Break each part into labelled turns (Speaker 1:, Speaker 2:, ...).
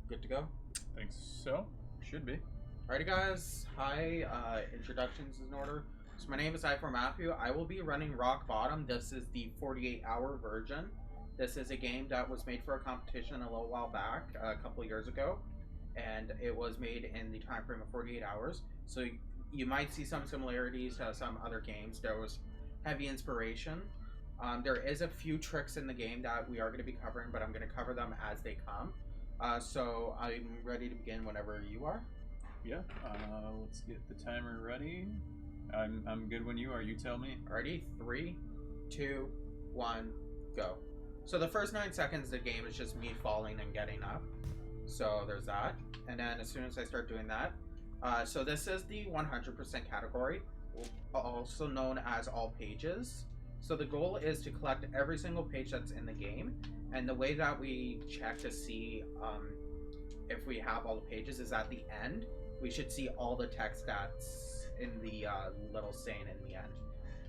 Speaker 1: Good to go?
Speaker 2: Think so. Should be.
Speaker 1: Alrighty guys, hi, introductions is in order. So my name is Matthew. I will be running Rock Bottom. This is the 48-hour version. This is a game that was made for a competition a little while back, a couple years ago. And it was made in the time frame of 48 hours. So you might see some similarities to some other games. There was heavy inspiration. There is a few tricks in the game that we are going to be covering, but I'm going to cover them as they come. So I'm ready to begin whenever you are.
Speaker 2: Yeah. Let's get the timer ready. I'm good when you are. You tell me.
Speaker 1: Alrighty, 3, 2, 1, go. So the first 9 seconds of the game is just me falling and getting up. So there's that. And then as soon as I start doing that, so this is the 100% category, also known as all pages. So the goal is to collect every single page that's in the game. And the way that we check to see if we have all the pages is at the end. We should see all the text that's in the little saying in the end.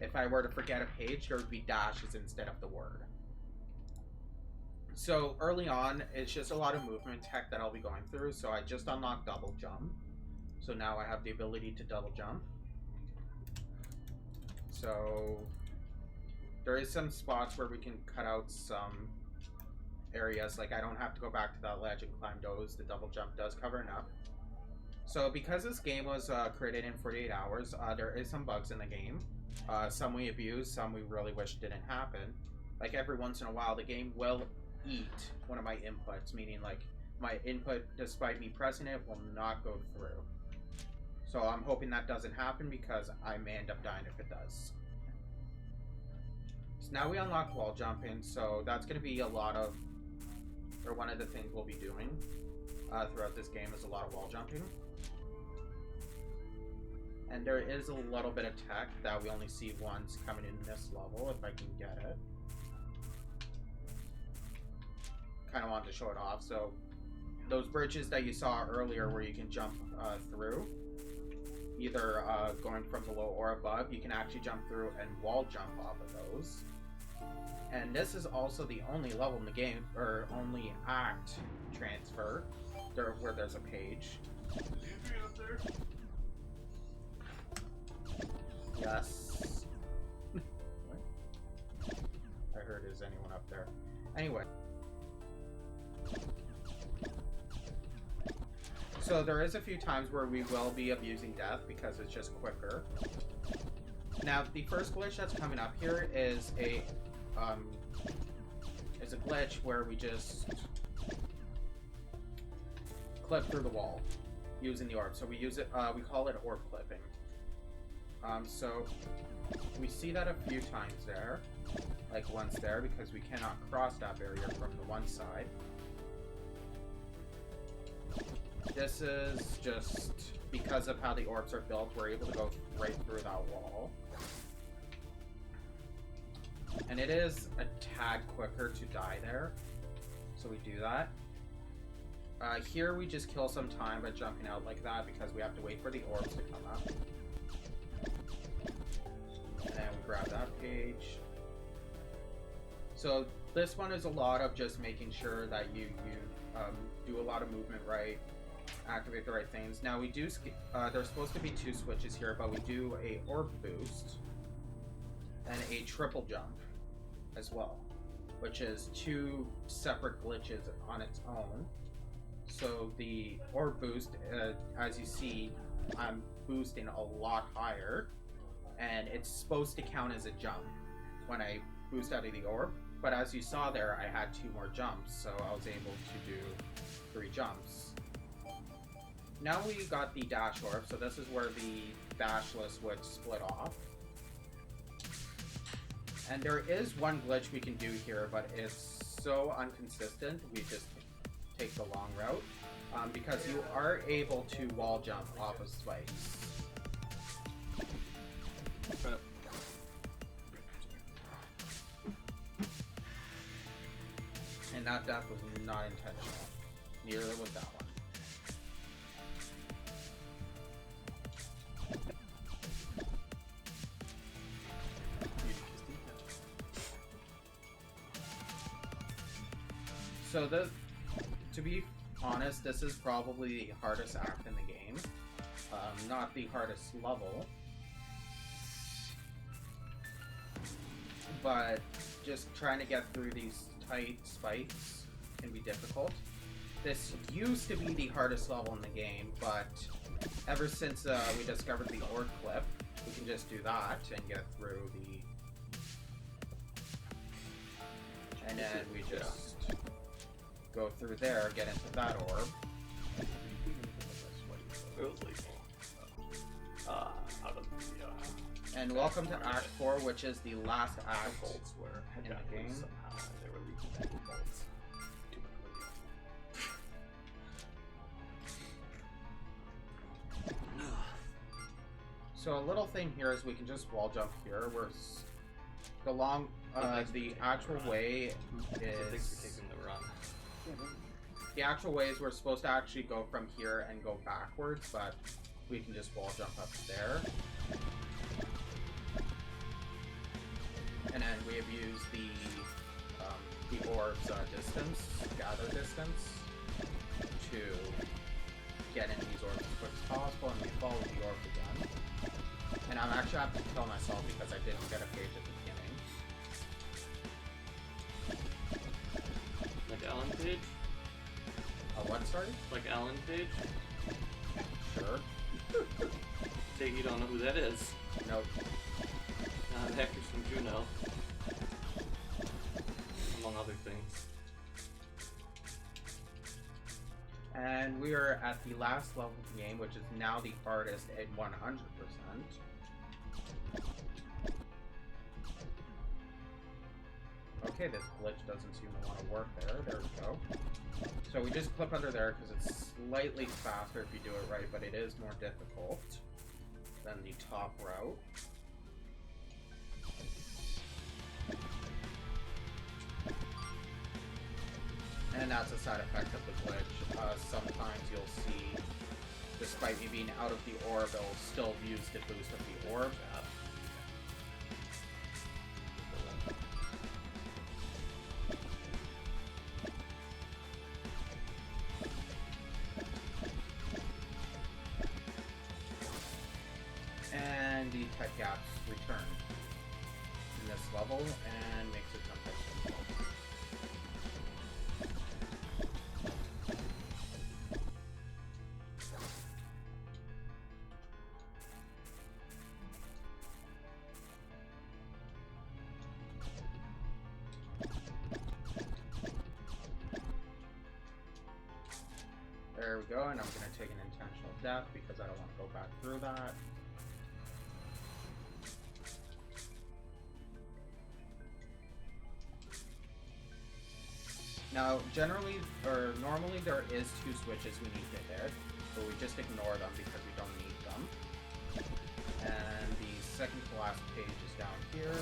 Speaker 1: If I were to forget a page, there would be dashes instead of the word. So early on, it's just a lot of movement tech that I'll be going through. So I just unlocked double jump. So now I have the ability to double jump. So there is some spots where we can cut out some areas, like I don't have to go back to that ledge and climb those. The double jump does cover enough. So because this game was created in 48 hours, there is some bugs in the game. Some we abuse, some we really wish didn't happen. Like every once in a while, the game will eat one of my inputs, meaning like my input, despite me pressing it, will not go through. So I'm hoping that doesn't happen because I may end up dying if it does. So now we unlock wall jumping, so that's going to be a lot of, or one of the things we'll be doing throughout this game is a lot of wall jumping. And there is a little bit of tech that we only see once coming in this level, if I can get it. Kind of wanted to show it off. So those bridges that you saw earlier where you can jump through, either going from below or above, you can actually jump through and wall jump off of those. And this is also the only level in the game, or only act transfer, where there's a page.
Speaker 2: Is Andrea up there?
Speaker 1: Yes. What? I heard, is anyone up there? Anyway. So there is a few times where we will be abusing death because it's just quicker. Now the first glitch that's coming up here is a glitch where we just clip through the wall using the orb. So we use it, we call it orb clipping. So we see that a few times there, like once there, because we cannot cross that barrier from the one side. This is just because of how the orbs are built, we're able to go right through that wall. And it is a tad quicker to die there, so we do that. Here we just kill some time by jumping out like that because we have to wait for the orbs to come up. And then we grab that page. So this one is a lot of just making sure that you do a lot of movement right, activate the right things. Now we do, there's supposed to be 2 switches here, but we do a orb boost and a triple jump as well, which is 2 separate glitches on its own. So the orb boost, as you see, I'm boosting a lot higher, and it's supposed to count as a jump when I boost out of the orb. But as you saw there, I had 2 more jumps, so I was able to do 3 jumps. Now we got the dash orb, so this is where the Dashless would split off. And there is one glitch we can do here, but it's so inconsistent, we just take the long route, because you are able to wall jump off of spikes. And that death was not intentional. Neither was that one. So to be honest, this is probably the hardest act in the game. Not the hardest level. But just trying to get through these tight spikes can be difficult. This used to be the hardest level in the game, but ever since we discovered the orb clip, we can just do that and get through the... And then we just go through there, get into that orb. And welcome to Act 4, which is the last act in the game. So a little thing here is we can just wall jump here. We're the actual way is the actual way is we're supposed to actually go from here and go backwards, but we can just wall jump up there. And then we have used the orb's gather distance, to get in these orbs as quick as possible, and we follow the orb again. And I'm actually have to kill myself because I didn't get a page at the beginning.
Speaker 3: Like Ellen Page?
Speaker 1: What, sorry?
Speaker 3: Like Ellen Page?
Speaker 1: Sure.
Speaker 3: Take you don't know who that is.
Speaker 1: Nope.
Speaker 3: The actress from Juno. Among other things.
Speaker 1: And we are at the last level of the game, which is now the hardest at 100%. Okay, this glitch doesn't seem to want to work there. There we go. So we just clip under there because it's slightly faster if you do it right, but it is more difficult than the top route. And that's a side effect of the glitch. Sometimes you'll see, despite me being out of the orb, it'll still use the boost of the orb. And the tech gaps return in this level and makes it jump extra. There we go, and I'm going to take an intentional death because I don't want to go back through that. Now, normally there is 2 switches we need to hit, but we just ignore them because we don't need them. And the second to last page is down here,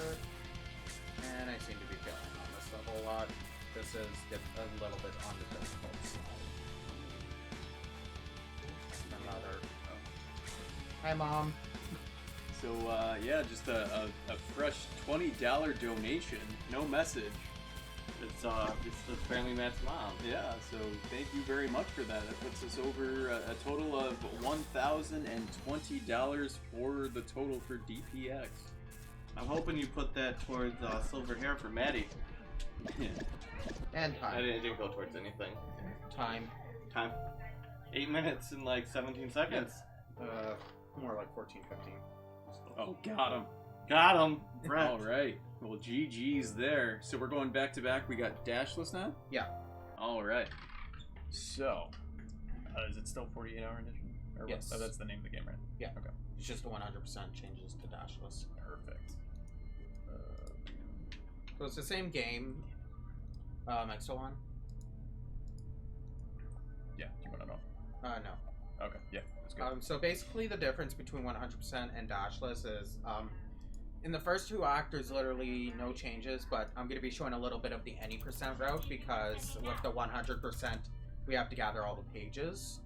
Speaker 1: and I seem to be failing on this level a lot. This is a little bit on the difficult side. Hi, Mom.
Speaker 2: So, yeah, just a fresh $20 donation. No message.
Speaker 3: It's apparently Matt's mom.
Speaker 2: Yeah, so thank you very much for that. That puts us over a total of $1,020 for the total for DPX.
Speaker 3: I'm hoping you put that towards silver hair for Maddie.
Speaker 1: And time.
Speaker 3: It didn't go towards anything.
Speaker 1: Time.
Speaker 3: 8 minutes and like 17 seconds.
Speaker 1: More like 14, 15.
Speaker 2: Oh, got him.
Speaker 3: Got him. Brett.
Speaker 2: All right. Well, GG's there. So we're going back to back. We got Dashless now?
Speaker 1: Yeah.
Speaker 2: All right. So, is it still 48-hour edition? Or
Speaker 1: yes.
Speaker 2: Oh, that's the name of the game, right?
Speaker 1: Yeah.
Speaker 2: Okay.
Speaker 1: It's just 100% changes to Dashless.
Speaker 2: Perfect.
Speaker 1: So it's the same game. Am I still on?
Speaker 2: Yeah. Do you want to know?
Speaker 1: No.
Speaker 2: Okay. Yeah. That's good.
Speaker 1: So basically the difference between 100% and Dashless is, in the first 2 acts, there's literally no changes, but I'm going to be showing a little bit of the any percent route because with the 100%, we have to gather all the pages.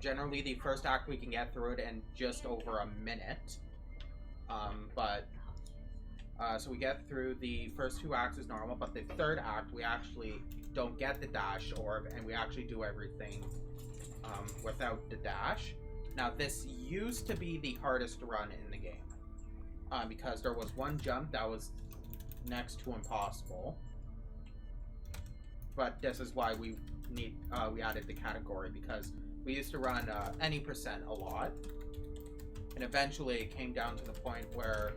Speaker 1: Generally, the first act we can get through it in just over a minute, but So we get through the first 2 acts as normal, but the 3rd act we actually don't get the dash orb, and we actually do everything without the dash. Now this used to be the hardest run in the game, because there was one jump that was next to impossible. But this is why we added the category, because we used to run any percent a lot, and eventually it came down to the point where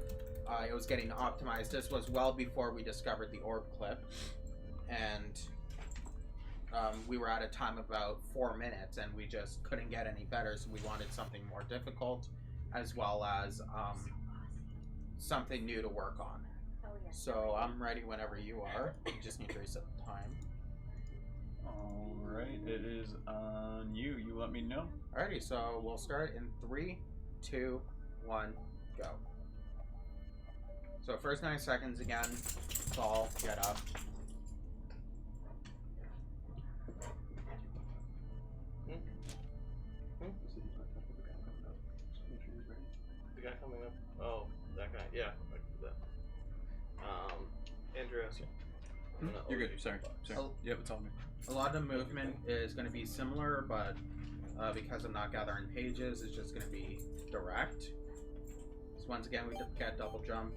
Speaker 1: it was getting optimized. This was well before we discovered the orb clip, and we were at a time of about 4 minutes, and we just couldn't get any better, so we wanted something more difficult, as well as something new to work on. So I'm ready whenever you are. You just need to reset the time.
Speaker 2: Alright, it is on you. You let me know.
Speaker 1: Alrighty, so we'll start in 3, 2, 1, go. So first 9 seconds again, fall, get up.
Speaker 4: The guy coming up. Oh, that guy. Yeah, I can do that. Andrew.
Speaker 2: You're good. Sorry. Yep, it's on me.
Speaker 1: A lot of the movement is going to be similar, but because I'm not gathering pages, it's just going to be direct. So once again, we get double jump.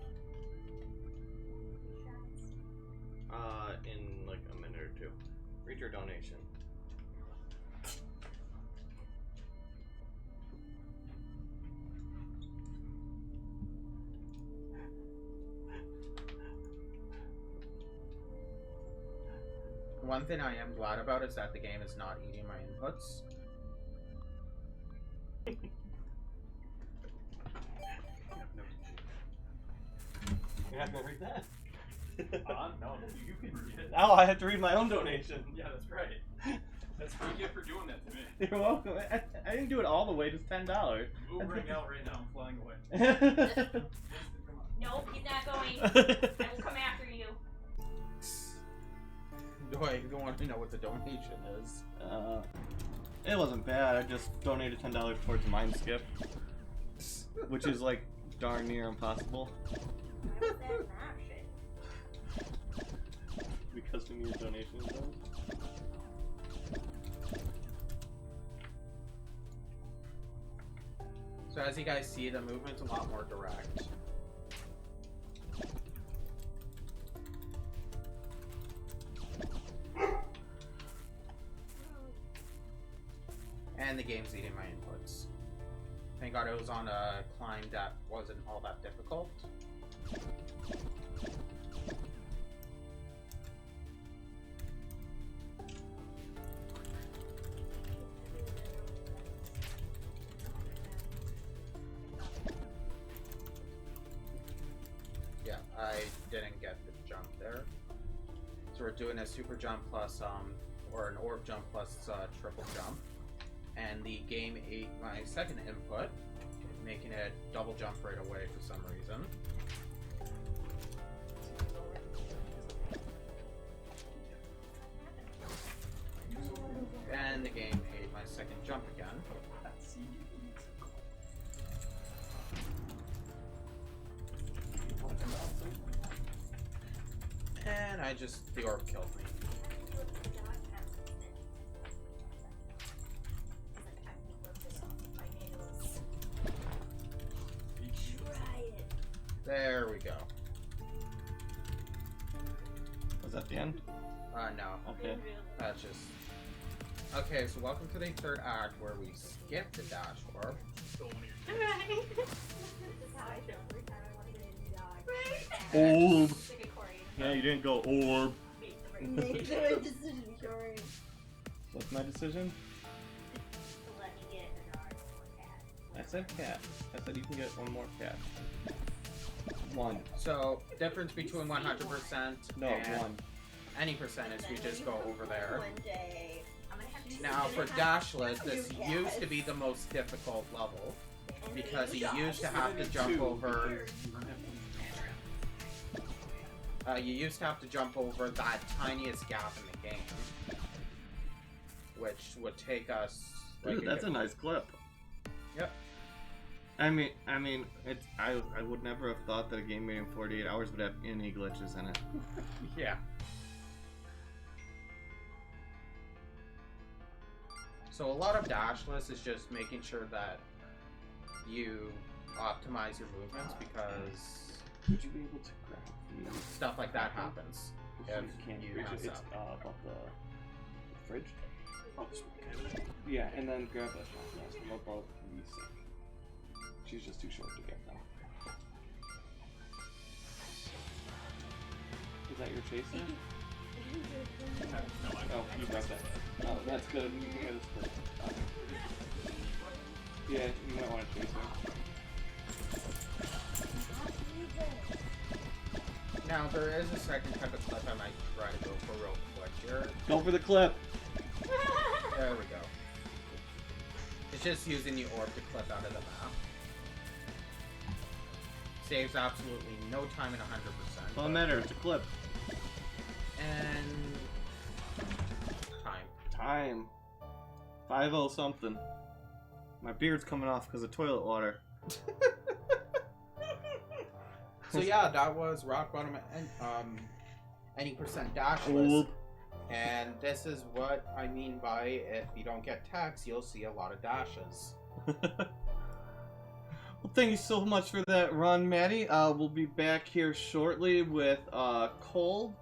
Speaker 4: In like a minute or 2. Read your donation.
Speaker 1: One thing I am glad about is that the game is not eating my inputs.
Speaker 4: You're not gonna read that?
Speaker 2: No, you can read it.
Speaker 4: Oh, I have to read my own donation.
Speaker 2: Yeah, that's right. That's what you get for doing that to me.
Speaker 4: You're welcome. I didn't do it all the way, just $10.
Speaker 2: Ubering out right now, I'm flying away.
Speaker 5: Nope, he's not going. I will come after you.
Speaker 1: Do I even want to know what the donation is?
Speaker 4: It wasn't bad. I just donated $10 towards Mind Skip, which is like darn near impossible.
Speaker 5: Why was that an option?
Speaker 4: Because we need donations.
Speaker 1: So as you guys see, the movement's a lot more direct. And the game's eating my inputs. Thank God it was on a climb that wasn't all that difficult. Yeah, I didn't get the jump there. So we're doing a super jump plus, or an orb jump plus triple jump. And the game ate my second input, making it double jump right away for some reason. And the game ate my second jump again. And the orb killed me. There we go.
Speaker 4: Was that the end?
Speaker 1: No.
Speaker 4: Okay.
Speaker 1: That's just... Okay, so welcome to the 3rd act where we skip the dash orb.
Speaker 5: This is how I feel every time I want to get a new dog.
Speaker 4: Orb.
Speaker 5: Like a Corey.
Speaker 4: Yeah, you didn't go orb.
Speaker 5: Make the right decision, Corey.
Speaker 4: What's my decision?
Speaker 5: Let me get a dog or cat.
Speaker 4: I said cat. I said you can get one more cat. 1.
Speaker 1: So, difference between 100%
Speaker 4: No,
Speaker 1: and
Speaker 4: 1.
Speaker 1: any percentage, we just go over there.
Speaker 5: One day, I'm gonna have to
Speaker 1: Now, for Dashless, this used to be the most difficult level, because you used to have to jump over... you used to have to jump over that tiniest gap in the game, which would take us...
Speaker 4: Dude, that's a nice clip.
Speaker 1: Yep.
Speaker 4: I mean, it's I would never have thought that a game made in 48 hours would have any glitches in it.
Speaker 1: Yeah. So a lot of Dashless is just making sure that you optimize your movements because
Speaker 4: Would you be able to grab the
Speaker 1: stuff like that happens.
Speaker 4: You
Speaker 1: If
Speaker 4: can't
Speaker 1: you
Speaker 4: reach
Speaker 1: mess
Speaker 4: it. It's
Speaker 1: up.
Speaker 4: above the fridge. Oh, yeah, and then grab that shot glass from above the sink. She's just too short to get them. Is that your chaser? Oh, you got that. Oh, that's good. You can get this first. Yeah, you might want to chase her.
Speaker 1: Now there is a second type of clip I might try to go for real quick here.
Speaker 4: Go for the clip!
Speaker 1: There we go. It's just using the orb to clip out of the map. Saves absolutely no time and 100%.
Speaker 4: Doesn't matter, it's a clip.
Speaker 1: And time.
Speaker 4: Time. 5-0 something. My beard's coming off because of toilet water.
Speaker 1: So yeah, that was rock bottom and any percent dashless. And this is what I mean by if you don't get text, you'll see a lot of dashes.
Speaker 4: Well, thank you so much for that run, Maddie. We'll be back here shortly with Cole.